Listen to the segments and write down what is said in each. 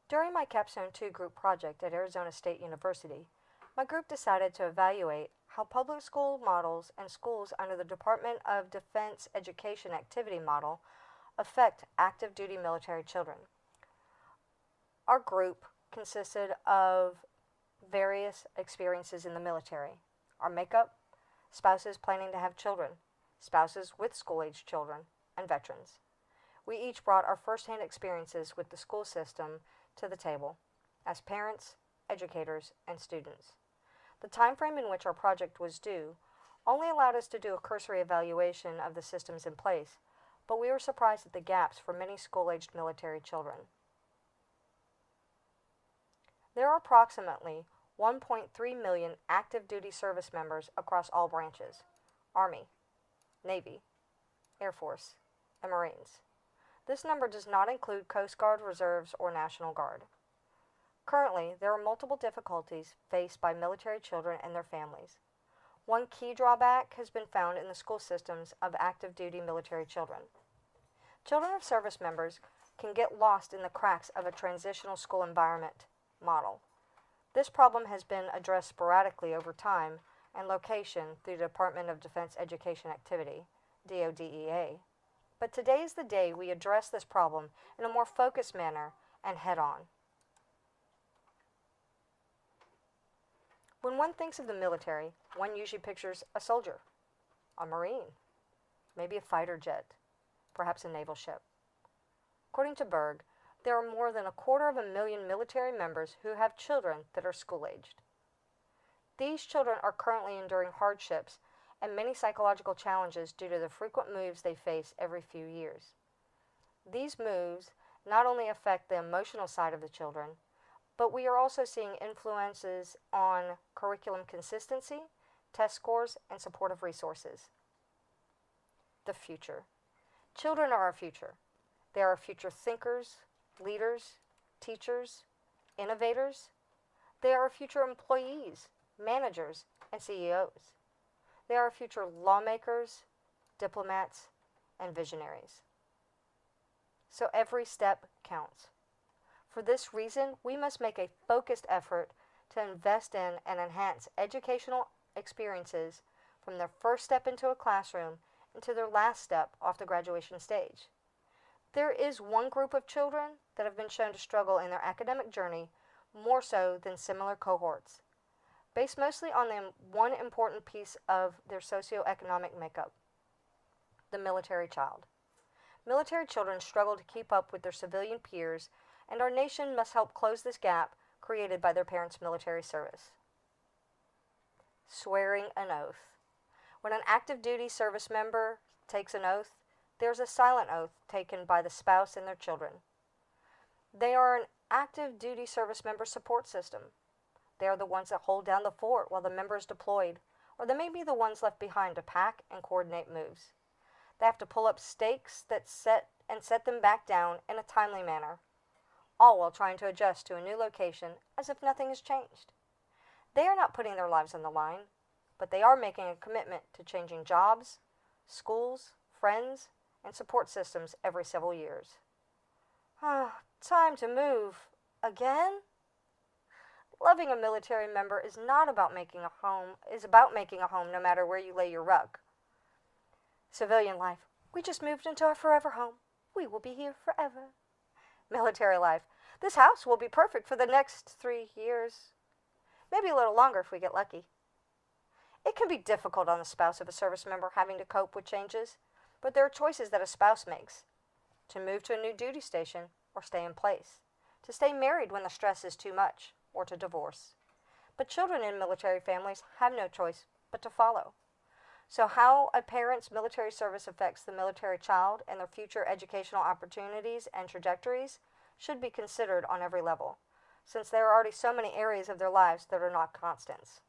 During my Capstone 2 group project at Arizona State University, my group decided to evaluate how public school models and schools under the Department of Defense Education Activity Model affect active duty military children. Our group consisted of various experiences in the military. Our makeup: spouses planning to have children, spouses with school-aged children, and veterans. We each brought our first-hand experiences with the school system to the table, as parents, educators, and students. The time frame in which our project was due only allowed us to do a cursory evaluation of the systems in place, but we were surprised at the gaps for many school-aged military children. There are approximately 1.3 million active duty service members across all branches: Army, Navy, Air Force, and Marines. This number does not include Coast Guard, Reserves, or National Guard. Currently, there are multiple difficulties faced by military children and their families. One key drawback has been found in the school systems of active duty military children. Children of service members can get lost in the cracks of a transitional school environment model. This problem has been addressed sporadically over time and location through the Department of Defense Education Activity, DODEA. But today is the day we address this problem in a more focused manner and head-on. When one thinks of the military, one usually pictures a soldier, a Marine, maybe a fighter jet, perhaps a naval ship. According to Berg, there are more than 250,000 military members who have children that are school-aged. These children are currently enduring hardships and many psychological challenges due to the frequent moves they face every few years. These moves not only affect the emotional side of the children, but we are also seeing influences on curriculum consistency, test scores, and supportive resources. The future. Children are our future. They are our future thinkers, leaders, teachers, innovators. They are our future employees, managers, and CEOs. They are our future lawmakers, diplomats, and visionaries. So every step counts. For this reason, we must make a focused effort to invest in and enhance educational experiences from their first step into a classroom into their last step off the graduation stage. There is one group of children that have been shown to struggle in their academic journey more so than similar cohorts, based mostly on the one important piece of their socioeconomic makeup: the military child. Military children struggle to keep up with their civilian peers, and our nation must help close this gap created by their parents' military service. Swearing an oath. When an active duty service member takes an oath, there's a silent oath taken by the spouse and their children. They are an active duty service member support system. They are the ones that hold down the fort while the member is deployed, or they may be the ones left behind to pack and coordinate moves. They have to pull up stakes that set them back down in a timely manner, all while trying to adjust to a new location as if nothing has changed. They are not putting their lives on the line, but they are making a commitment to changing jobs, schools, friends, and support systems every several years. Time to move again? Loving a military member is about making a home no matter where you lay your rug. Civilian life: we just moved into our forever home. We will be here forever. Military life: this house will be perfect for the next 3 years. Maybe a little longer if we get lucky. It can be difficult on the spouse of a service member having to cope with changes, but there are choices that a spouse makes: to move to a new duty station or stay in place, to stay married when the stress is too much, or to divorce. But children in military families have no choice but to follow. So how a parent's military service affects the military child and their future educational opportunities and trajectories should be considered on every level, since there are already so many areas of their lives that are not constants.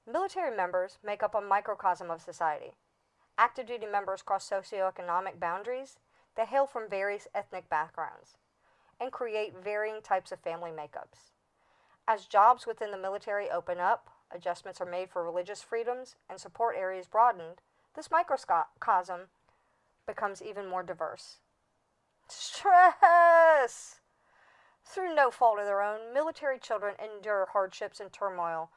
Military members make up a microcosm of society. Active duty members cross socioeconomic boundaries. They hail from various ethnic backgrounds and create varying types of family makeups. As jobs within the military open up, adjustments are made for religious freedoms, and support areas broadened, this microcosm becomes even more diverse. Stress! no fault of their own, military children endure hardships and turmoil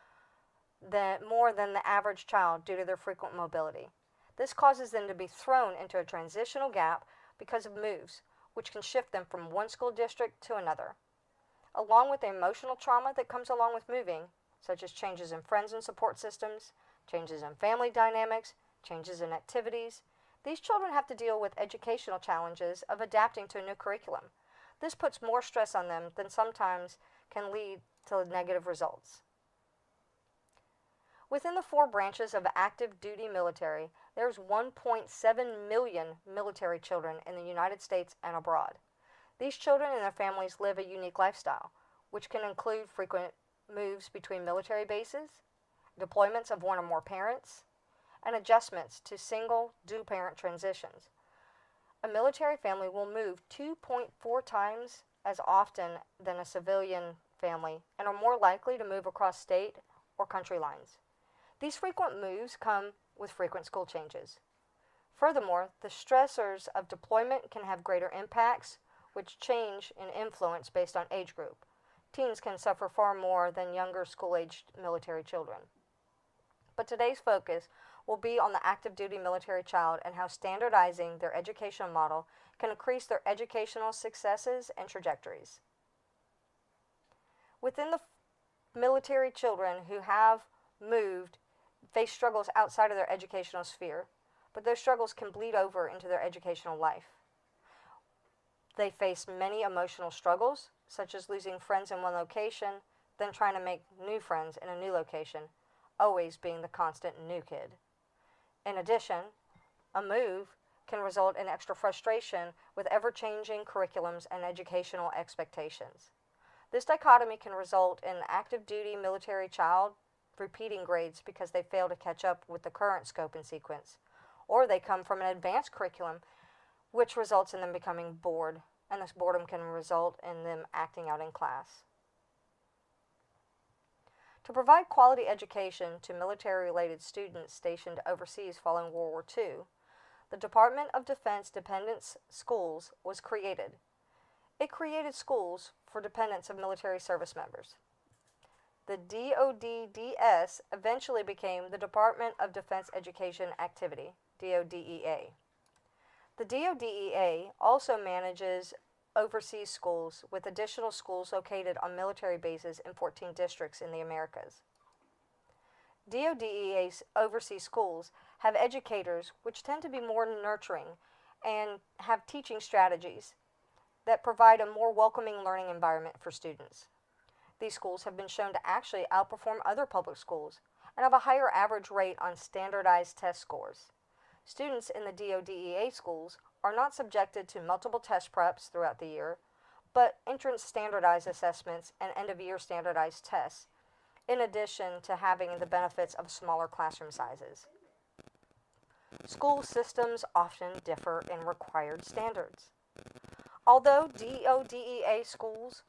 more than the average child due to their frequent mobility. This causes them to be thrown into a transitional gap because of moves, which can shift them from one school district to another. Along with the emotional trauma that comes along with moving, such as changes in friends and support systems, changes in family dynamics, changes in activities, these children have to deal with educational challenges of adapting to a new curriculum. This puts more stress on them than sometimes can lead to negative results. Within the 4 branches of active duty military, there's 1.7 million military children in the United States and abroad. These children and their families live a unique lifestyle, which can include frequent moves between military bases, deployments of one or more parents, and adjustments to single, dual-parent transitions. A military family will move 2.4 times as often than a civilian family and are more likely to move across state or country lines. These frequent moves come with frequent school changes. Furthermore, the stressors of deployment can have greater impacts, which change in influence based on age group. Teens can suffer far more than younger school-aged military children. But today's focus will be on the active duty military child and how standardizing their educational model can increase their educational successes and trajectories. Within the military children who have moved face struggles outside of their educational sphere, but those struggles can bleed over into their educational life. They face many emotional struggles, such as losing friends in one location, then trying to make new friends in a new location, always being the constant new kid. In addition, a move can result in extra frustration with ever-changing curriculums and educational expectations. This dichotomy can result in the active duty military child repeating grades because they fail to catch up with the current scope and sequence, or they come from an advanced curriculum which results in them becoming bored, and this boredom can result in them acting out in class. To provide quality education to military-related students stationed overseas following World War II, the Department of Defense Dependents Schools was created. It created schools for dependents of military service members. The DODDS eventually became the Department of Defense Education Activity, DODEA. The DODEA also manages overseas schools, with additional schools located on military bases in 14 districts in the Americas. DODEA's overseas schools have educators which tend to be more nurturing and have teaching strategies that provide a more welcoming learning environment for students. These schools have been shown to actually outperform other public schools and have a higher average rate on standardized test scores. Students in the DODEA schools are not subjected to multiple test preps throughout the year, but entrance standardized assessments and end-of-year standardized tests, in addition to having the benefits of smaller classroom sizes. School systems often differ in required standards. Although DODEA schools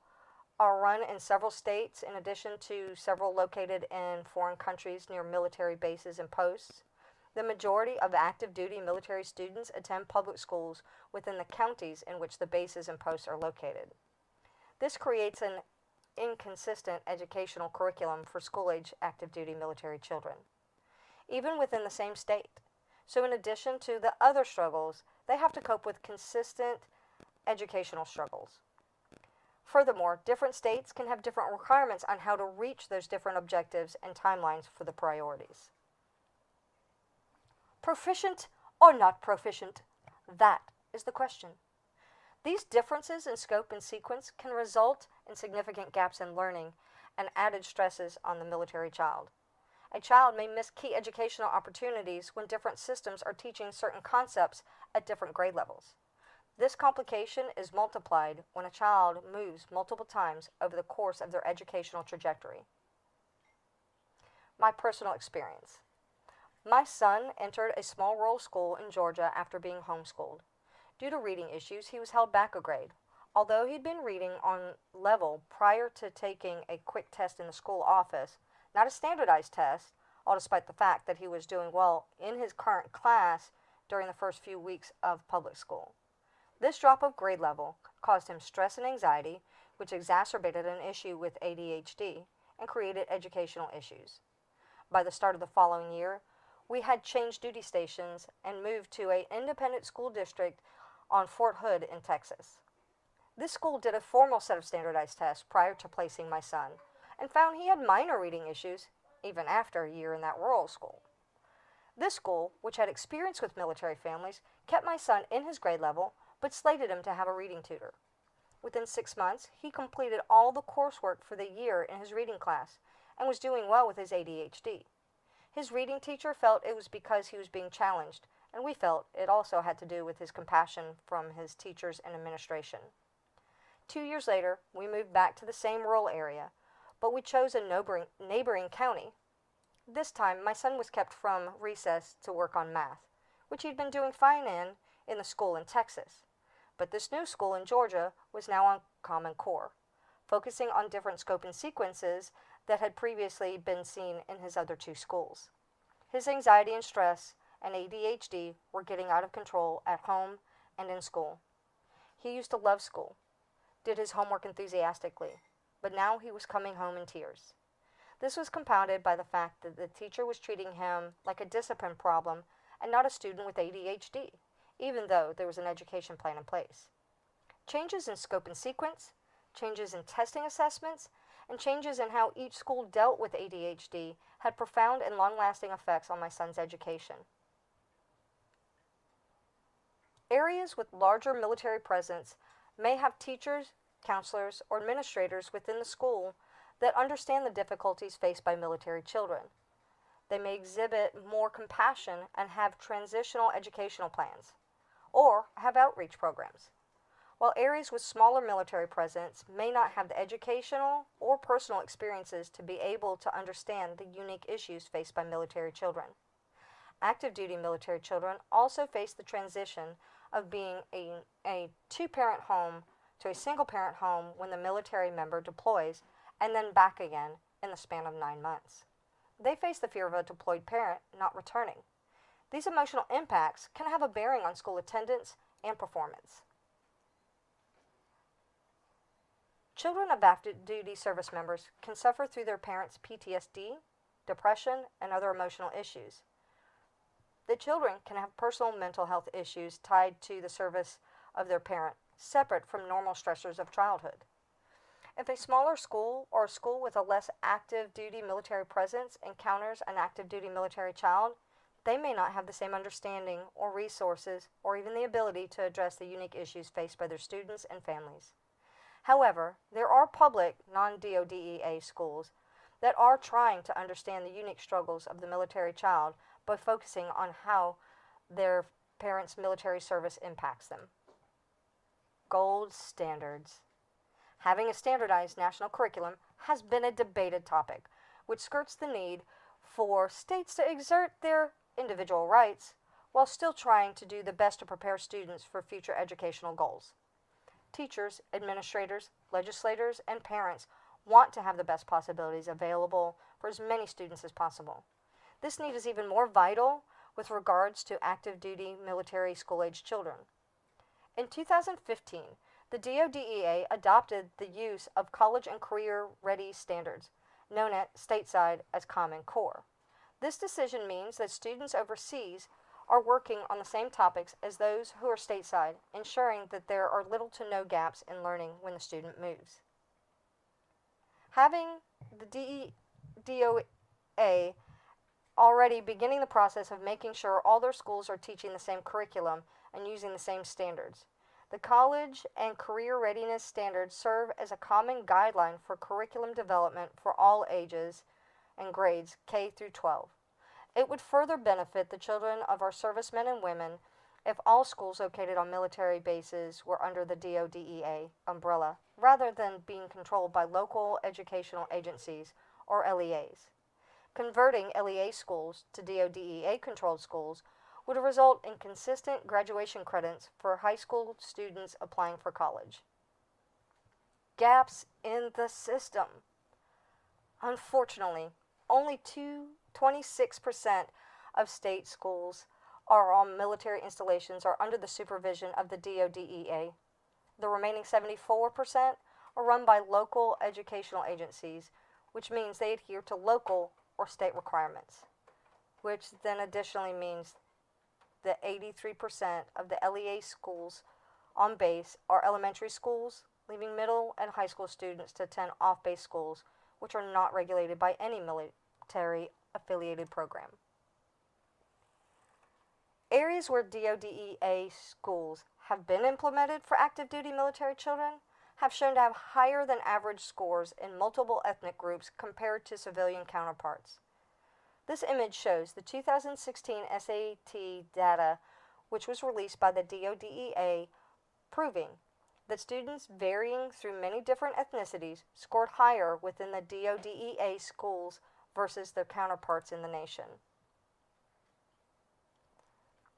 are run in several states, in addition to several located in foreign countries near military bases and posts, the majority of active duty military students attend public schools within the counties in which the bases and posts are located. This creates an inconsistent educational curriculum for school-age active duty military children, even within the same state. So in addition to the other struggles, they have to cope with consistent educational struggles. Furthermore, different states can have different requirements on how to reach those different objectives and timelines for the priorities. Proficient or not proficient? That is the question. These differences in scope and sequence can result in significant gaps in learning and added stresses on the military child. A child may miss key educational opportunities when different systems are teaching certain concepts at different grade levels. This complication is multiplied when a child moves multiple times over the course of their educational trajectory. My personal experience. My son entered a small rural school in Georgia after being homeschooled. Due to reading issues, he was held back a grade. Although he'd been reading on level prior to taking a quick test in the school office, not a standardized test, all despite the fact that he was doing well in his current class during the first few weeks of public school. This drop of grade level caused him stress and anxiety, which exacerbated an issue with ADHD and created educational issues. By the start of the following year, we had changed duty stations and moved to an independent school district on Fort Hood in Texas. This school did a formal set of standardized tests prior to placing my son and found he had minor reading issues even after a year in that rural school. This school, which had experience with military families, kept my son in his grade level but slated him to have a reading tutor. Within 6 months, he completed all the coursework for the year in his reading class and was doing well with his ADHD. His reading teacher felt it was because he was being challenged, and we felt it also had to do with his compassion from his teachers and administration. 2 years later, we moved back to the same rural area, but we chose a neighboring county. This time, my son was kept from recess to work on math, which he'd been doing fine in the school in Texas. But this new school in Georgia was now on Common Core, focusing on different scope and sequences that had previously been seen in his other two schools. His anxiety and stress and ADHD were getting out of control at home and in school. He used to love school, did his homework enthusiastically, but now he was coming home in tears. This was compounded by the fact that the teacher was treating him like a discipline problem and not a student with ADHD, even though there was an education plan in place. Changes in scope and sequence, changes in testing assessments, and changes in how each school dealt with ADHD had profound and long-lasting effects on my son's education. Areas with larger military presence may have teachers, counselors, or administrators within the school that understand the difficulties faced by military children. They may exhibit more compassion and have transitional educational plans, or have outreach programs, while areas with smaller military presence may not have the educational or personal experiences to be able to understand the unique issues faced by military children. Active duty military children also face the transition of being a two-parent home to a single-parent home when the military member deploys and then back again in the span of 9 months. They face the fear of a deployed parent not returning. These emotional impacts can have a bearing on school attendance and performance. Children of active duty service members can suffer through their parents' PTSD, depression, and other emotional issues. The children can have personal mental health issues tied to the service of their parent, separate from normal stressors of childhood. If a smaller school or a school with a less active duty military presence encounters an active duty military child, they may not have the same understanding or resources or even the ability to address the unique issues faced by their students and families. However, there are public non-DODEA schools that are trying to understand the unique struggles of the military child by focusing on how their parents' military service impacts them. Gold standards. Having a standardized national curriculum has been a debated topic, which skirts the need for states to exert their individual rights while still trying to do the best to prepare students for future educational goals. Teachers, administrators, legislators, and parents want to have the best possibilities available for as many students as possible. This need is even more vital with regards to active duty military school-age children. In 2015, the DODEA adopted the use of college and career-ready standards, known at stateside as Common Core. This decision means that students overseas are working on the same topics as those who are stateside, ensuring that there are little to no gaps in learning when the student moves. Having the DOA already beginning the process of making sure all their schools are teaching the same curriculum and using the same standards. The college and career readiness standards serve as a common guideline for curriculum development for all ages and grades K through 12. It would further benefit the children of our servicemen and women if all schools located on military bases were under the DODEA umbrella, rather than being controlled by local educational agencies or LEAs. Converting LEA schools to DODEA-controlled schools would result in consistent graduation credits for high school students applying for college. Gaps in the system. Unfortunately, only 26% of state schools are on military installations are under the supervision of the DODEA. The remaining 74% are run by local educational agencies, which means they adhere to local or state requirements, which then additionally means that 83% of the LEA schools on base are elementary schools, leaving middle and high school students to attend off-base schools, which are not regulated by any military-affiliated program. Areas where DODEA schools have been implemented for active duty military children have shown to have higher than average scores in multiple ethnic groups compared to civilian counterparts. This image shows the 2016 SAT data, which was released by the DODEA, proving that students varying through many different ethnicities scored higher within the DODEA schools versus their counterparts in the nation.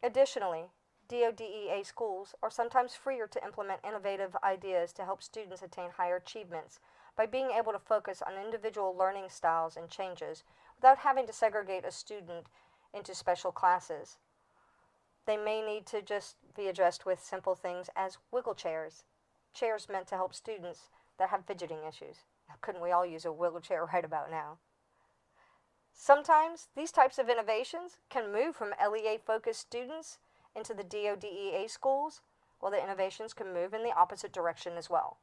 Additionally, DODEA schools are sometimes freer to implement innovative ideas to help students attain higher achievements by being able to focus on individual learning styles and changes without having to segregate a student into special classes. They may need to just be addressed with simple things as wiggle chairs, chairs meant to help students that have fidgeting issues. Couldn't we all use a wiggle chair right about now? Sometimes these types of innovations can move from LEA-focused students into the DODEA schools, while the innovations can move in the opposite direction as well.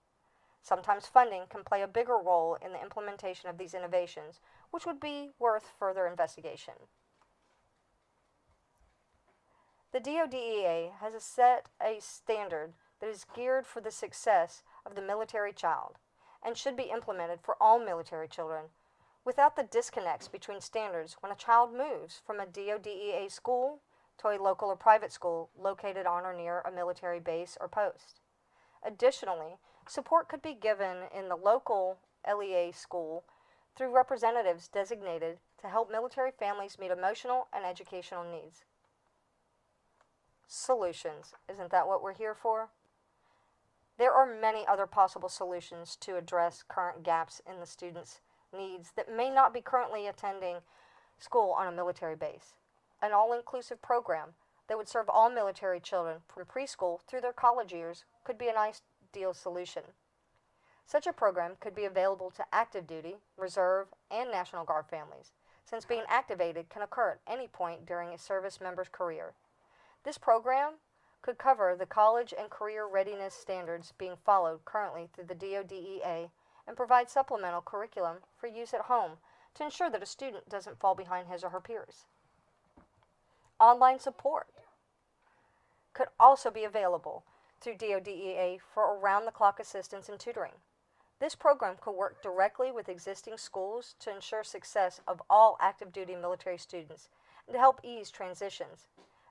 Sometimes funding can play a bigger role in the implementation of these innovations, which would be worth further investigation. The DODEA has set a standard that is geared for the success of the military child and should be implemented for all military children, without the disconnects between standards when a child moves from a DODEA school to a local or private school located on or near a military base or post. Additionally, support could be given in the local LEA school through representatives designated to help military families meet emotional and educational needs. Solutions. Isn't that what we're here for? There are many other possible solutions to address current gaps in the students' needs that may not be currently attending school on a military base. An all-inclusive program that would serve all military children from preschool through their college years could be an ideal solution. Such a program could be available to active duty, reserve, and National Guard families, since being activated can occur at any point during a service member's career. This program could cover the college and career readiness standards being followed currently through the DODEA and provide supplemental curriculum for use at home to ensure that a student doesn't fall behind his or her peers. Online support could also be available through DODEA for around-the-clock assistance and tutoring. This program could work directly with existing schools to ensure success of all active duty military students and to help ease transitions.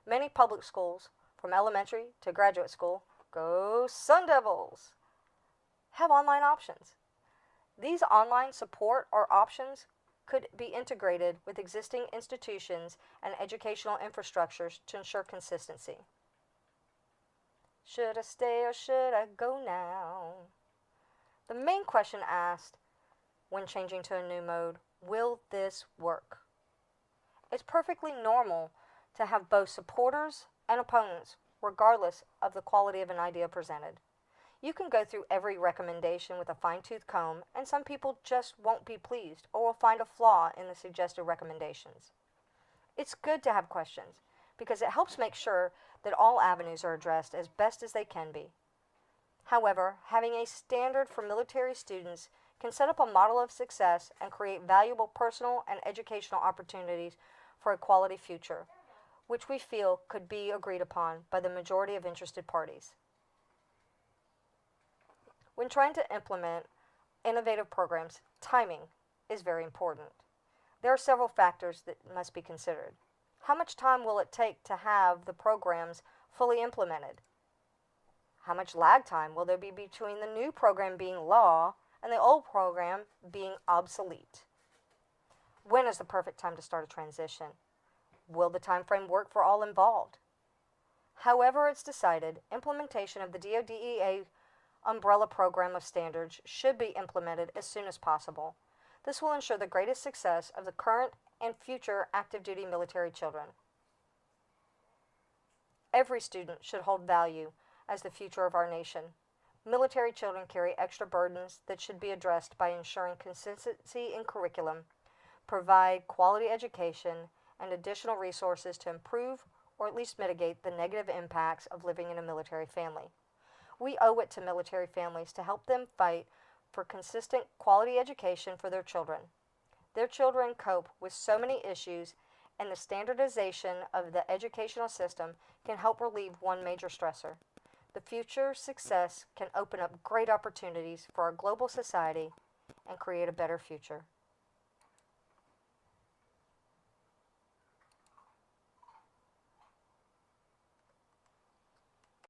Many public schools, from elementary to graduate school, go Sun Devils, have online options. These online support or options could be integrated with existing institutions and educational infrastructures to ensure consistency. Should I stay or should I go now? The main question asked when changing to a new mode, will this work? It's perfectly normal to have both supporters and opponents, regardless of the quality of an idea presented. You can go through every recommendation with a fine-tooth comb, and some people just won't be pleased or will find a flaw in the suggested recommendations. It's good to have questions because it helps make sure that all avenues are addressed as best as they can be. However, having a standard for military students can set up a model of success and create valuable personal and educational opportunities for a quality future, which we feel could be agreed upon by the majority of interested parties. When trying to implement innovative programs, timing is very important. There are several factors that must be considered. How much time will it take to have the programs fully implemented? How much lag time will there be between the new program being law and the old program being obsolete? When is the perfect time to start a transition? Will the time frame work for all involved? However it's decided, implementation of the DODEA umbrella program of standards should be implemented as soon as possible. This will ensure the greatest success of the current and future active duty military children. Every student should hold value as the future of our nation. Military children carry extra burdens that should be addressed by ensuring consistency in curriculum, provide quality education, and additional resources to improve or at least mitigate the negative impacts of living in a military family. We owe it to military families to help them fight for consistent quality education for their children. Their children cope with so many issues, and the standardization of the educational system can help relieve one major stressor. The future success can open up great opportunities for our global society and create a better future.